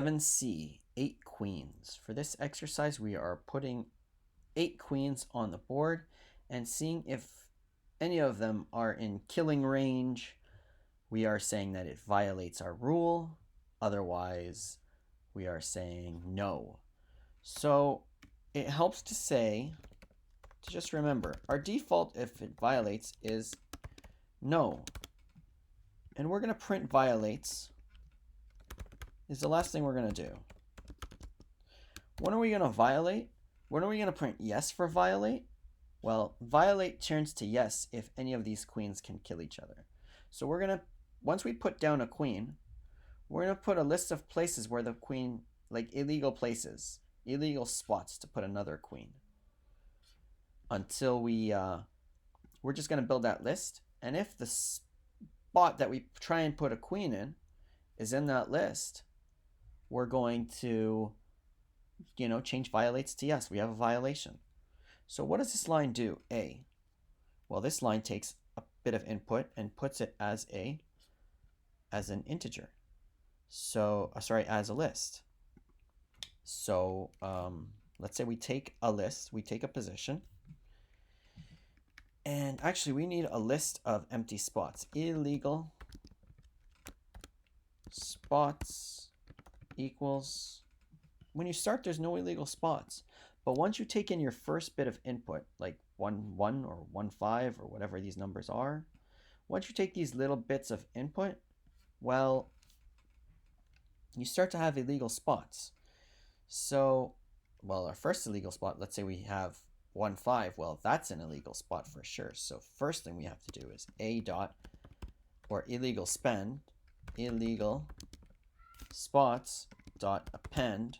7C, 8 queens. For this exercise, we are putting 8 queens on the board and seeing if any of them are in killing range. We are saying that it violates our rule. Otherwise, we are saying no. So it helps to say, to just remember, our default if it violates is no. And we're going to print violates is the last thing we're going to do. When are we going to violate? When are we going to print yes for violate? Well, violate turns to yes if any of these queens can kill each other. So we're going to, once we put down a queen, we're going to put a list of places where the queen, like illegal places, illegal spots to put another queen. Until we're just going to build that list. And if the spot that we try and put a queen in is in that list, we're going to, change violates to yes. We have a violation. So what does this line do? A. Well, this line takes a bit of input and puts it as an integer. So, as a list. So let's say we take a list, we take a position, and actually we need a list of empty spots. Illegal spots equals, when you start, there's no illegal spots. But once you take in your first bit of input, like 1, 1 or 1, 5 or whatever these numbers are, once you take these little bits of input, well, you start to have illegal spots. So, well, our first illegal spot, let's say we have 1, 5. Well, that's an illegal spot for sure. So first thing we have to do is a dot, or illegal spend, illegal spots dot append,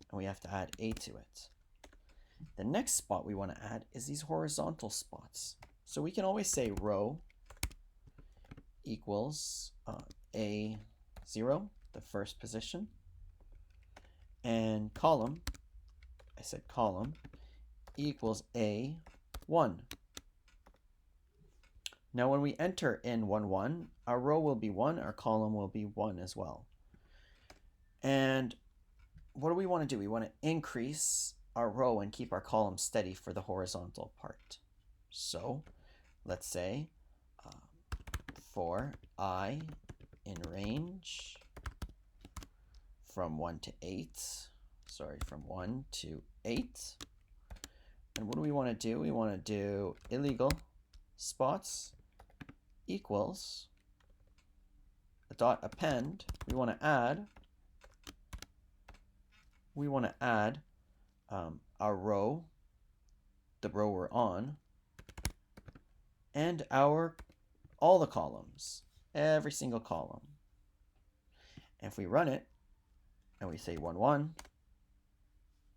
and we have to add a to it. The next spot we want to add is these horizontal spots. So we can always say row equals A0, the first position, and column, I said column, equals A1. Now when we enter in 1, 1, our row will be 1, our column will be 1 as well. And what do we want to do? We want to increase our row and keep our column steady for the horizontal part. So let's say for I in range from 1 to 8, from 1 to 8. And what do we want to do? We want to do illegal spots equals a dot append. We want to add our row, the row we're on, and all the columns, every single column. And if we run it and we say 1, 1,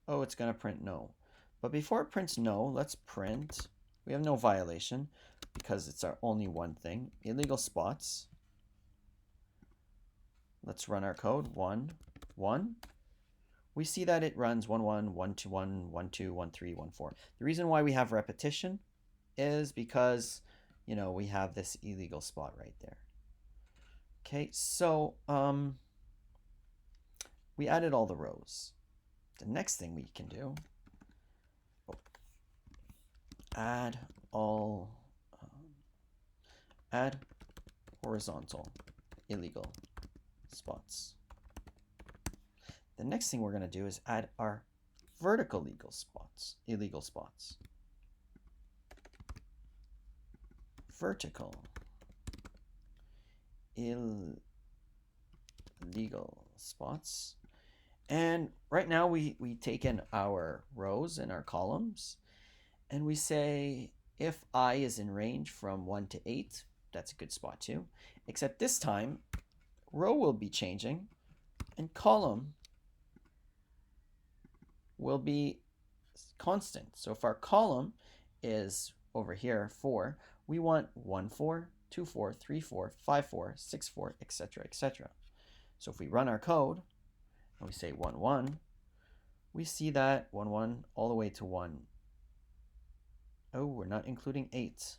oh, it's going to print no. But before it prints no, let's print, we have no violation because it's our only one thing, illegal spots. Let's run our code, 1, 1. We see that it runs 1, 1, 1, 2, 1, 1, 2, 1, 3, 1, 4. The reason why we have repetition is because, we have this illegal spot right there. Okay, so we added all the rows. The next thing we can do, add horizontal illegal spots. The next thing we're going to do is add our vertical illegal spots. Vertical illegal spots. And right now we take in our rows and our columns, and we say if I is in range from 1 to 8, that's a good spot too. Except this time, row will be changing, and column will be constant. So if our column is over here 4, we want 1, 4, 2, 4, 3, 4, 5, 4, 6, 4, etc., etc. So if we run our code and we say 1, 1, we see that 1, 1 all the way to 1. Oh, we're not including 8.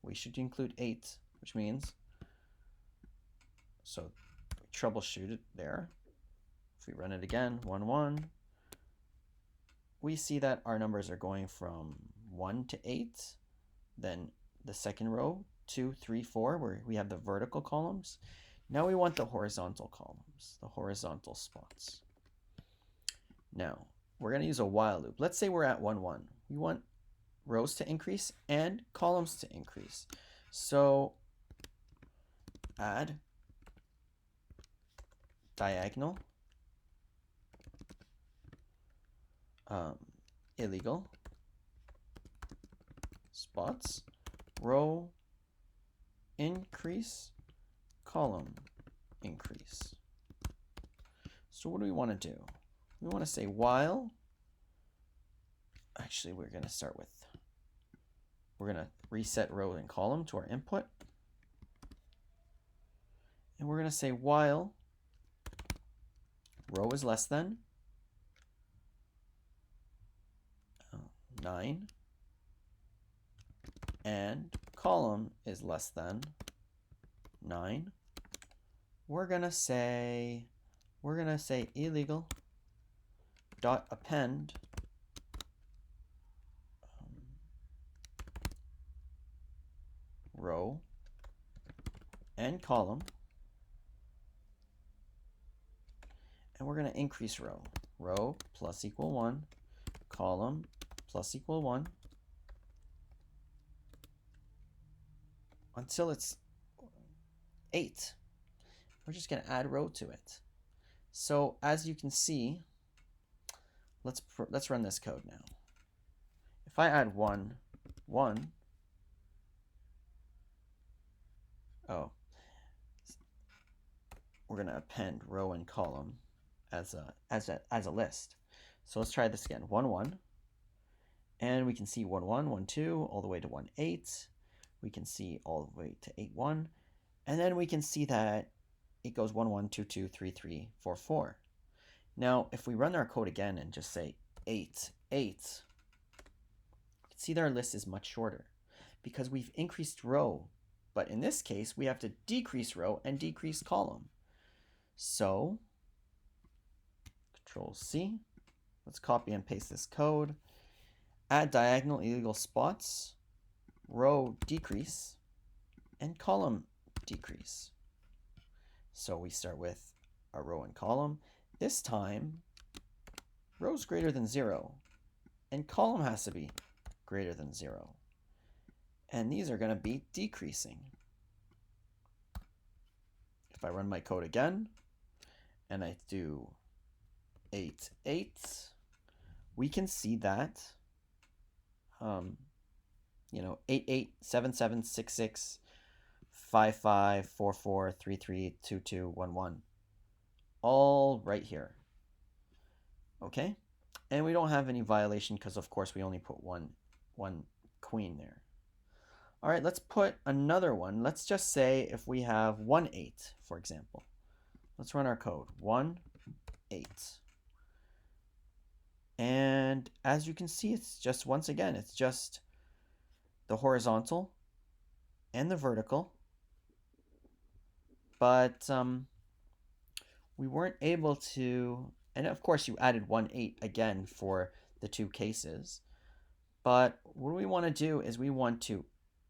We should include 8, which means, so we troubleshoot it there. If we run it again, 1, 1, we see that our numbers are going from 1 to 8. Then the second row, 2, 3, 4, where we have the vertical columns. Now we want the horizontal columns, the horizontal spots. Now, we're going to use a while loop. Let's say we're at 1, 1. We want rows to increase and columns to increase. So add diagonal illegal spots, row increase, column increase. So what do we want to do? We want to say while, actually we're going to reset row and column to our input. And we're going to say while row is less than 9 and column is less than 9, we're going to say illegal dot append row and column, and we're going to increase row plus equal 1, column plus equal 1, until it's 8. We're just going to add row to it. So as you can see, let's run this code now. If I add 1, 1, we're going to append row and column as a list. So let's try this again. 1, 1, and we can see 1, 1, 1, 2, all the way to 1, 8. We can see all the way to 8, 1, and then we can see that it goes 1, 1, 2, 2, 3, 3, 4, 4. Now, if we run our code again and just say 8, 8, you can see that our list is much shorter because we've increased row. But in this case, we have to decrease row and decrease column. So, Control C. Let's copy and paste this code. Add diagonal illegal spots, row decrease, and column decrease. So we start with our row and column. This time, row's greater than 0, and column has to be greater than 0. And these are going to be decreasing. If I run my code again, and I do 8, 8, we can see that 8, 8, 7, 7, 6, 6, 5, 5, 4, 4, 3, 3, 2, 2, 1, 1. All right here. Okay? And we don't have any violation because, of course, we only put one queen there. All right, let's put another one. Let's just say if we have 1, 8, for example. Let's run our code. 1, 8. And as you can see, it's just, once again, it's just the horizontal and the vertical. But we weren't able to, and of course you added 1, 8 again for the two cases. But what we want to do is we want to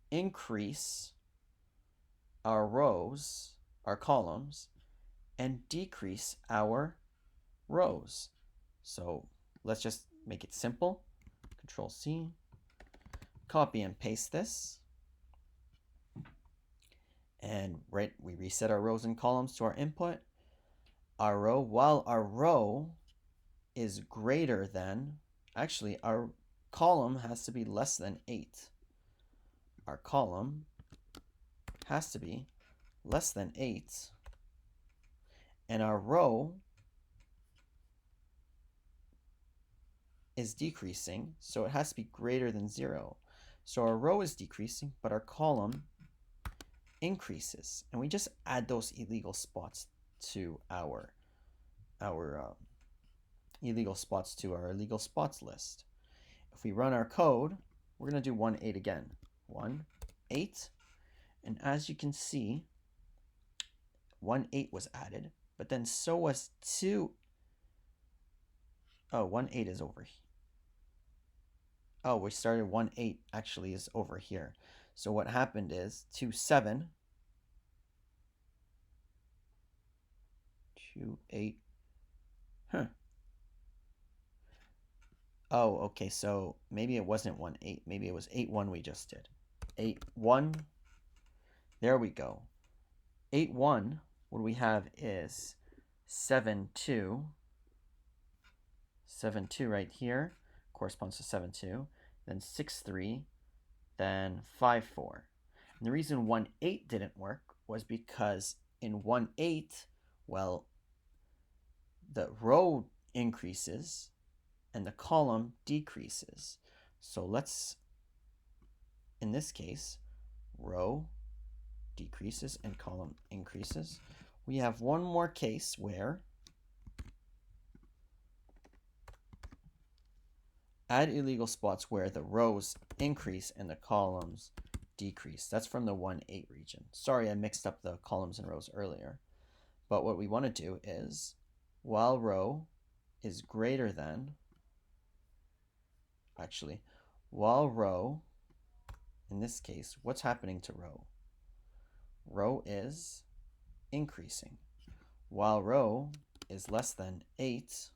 increase our rows, our columns, and decrease our rows. So let's just make it simple. Control C, copy and paste this. And we reset our rows and columns to our input. Our row, while our row is greater than, actually our column has to be less than 8. Our column has to be less than 8. And our row is decreasing, so it has to be greater than 0. So our row is decreasing, but our column increases. And we just add those illegal spots to our illegal spots list. If we run our code, we're going to do 1, 8 again. 1, 8. And as you can see, 1, 8 was added, but then so was 2, Oh, 1, 8 is over here. Oh, we started 1, 8 actually is over here. So what happened is 2, 7, 2, 8. Huh. Oh, okay, so maybe it wasn't 1, 8. Maybe it was 8, 1 we just did. 8, 1. There we go. 8, 1. What we have is 7, 2. 7, 2 right here corresponds to 7, 2. Then 6, 3. Then 5, 4. And the reason 1, 8 didn't work was because in 1, 8, well, the row increases and the column decreases. So let's, in this case, row decreases and column increases. We have one more case where add illegal spots where the rows increase and the columns decrease. That's from the 1, 8 region. Sorry, I mixed up the columns and rows earlier. But what we want to do is, while row is greater than, actually, while row, in this case, what's happening to row? Row is increasing. While row is less than 8,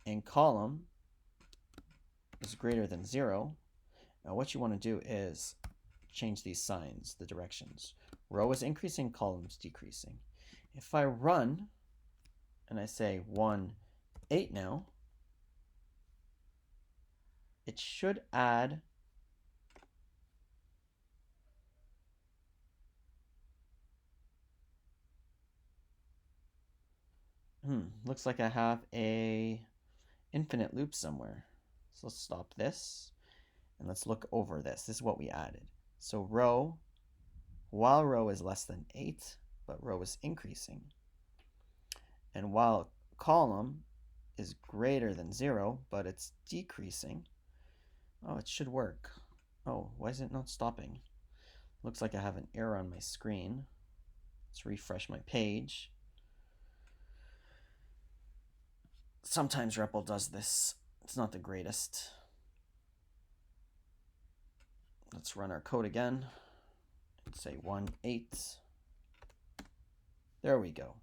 and column is greater than 0, now what you want to do is change these signs, the directions. Row is increasing, column's decreasing. If I run and I say 1, 8 now, it should add looks like I have a infinite loop somewhere. So let's stop this and let's look over this. This is what we added. So row, while row is less than 8, but row is increasing, and while column is greater than 0, but it's decreasing. Oh, it should work. Oh, why is it not stopping? Looks like I have an error on my screen. Let's refresh my page. Sometimes REPL does this. It's not the greatest. Let's run our code again and say 1, 8. There we go.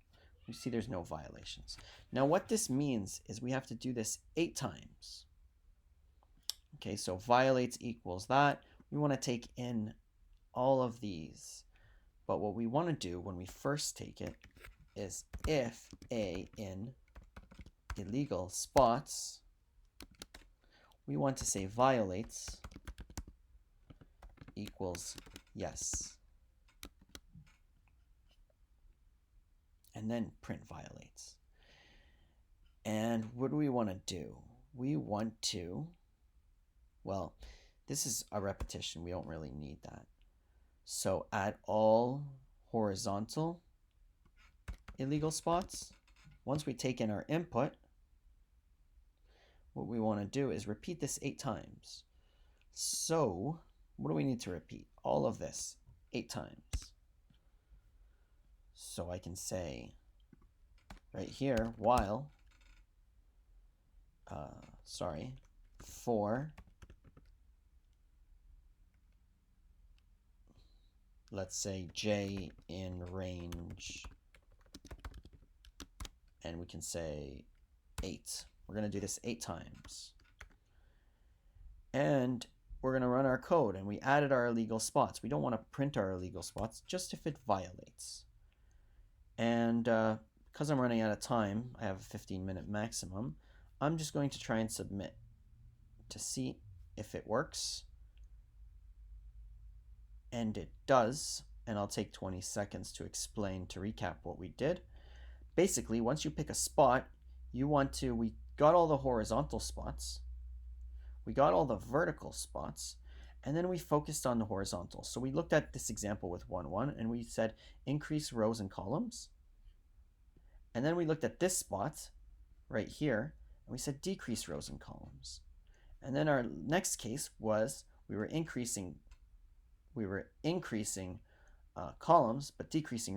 You see there's no violations. Now what this means is we have to do this 8 times. Okay, so violates equals that. We want to take in all of these. But what we want to do when we first take it is if A in illegal spots, we want to say violates equals yes. And then print violates. And what do we want to do? We want to, well, this is a repetition. We don't really need that. So add all horizontal illegal spots. Once we take in our input, what we want to do is repeat this 8 times. So what do we need to repeat? All of this 8 times. So I can say right here, while, for, let's say j in range, and we can say 8. We're going to do this 8 times. And we're going to run our code, and we added our illegal spots. We don't want to print our illegal spots, just if it violates. And because I'm running out of time, I have a 15-minute maximum, I'm just going to try and submit to see if it works. And it does, and I'll take 20 seconds to explain, to recap what we did. Basically, once you pick a spot, we got all the horizontal spots, we got all the vertical spots, and then we focused on the horizontal. So we looked at this example with 1, 1, and we said increase rows and columns. And then we looked at this spot right here, and we said decrease rows and columns. And then our next case was we were increasing columns, but decreasing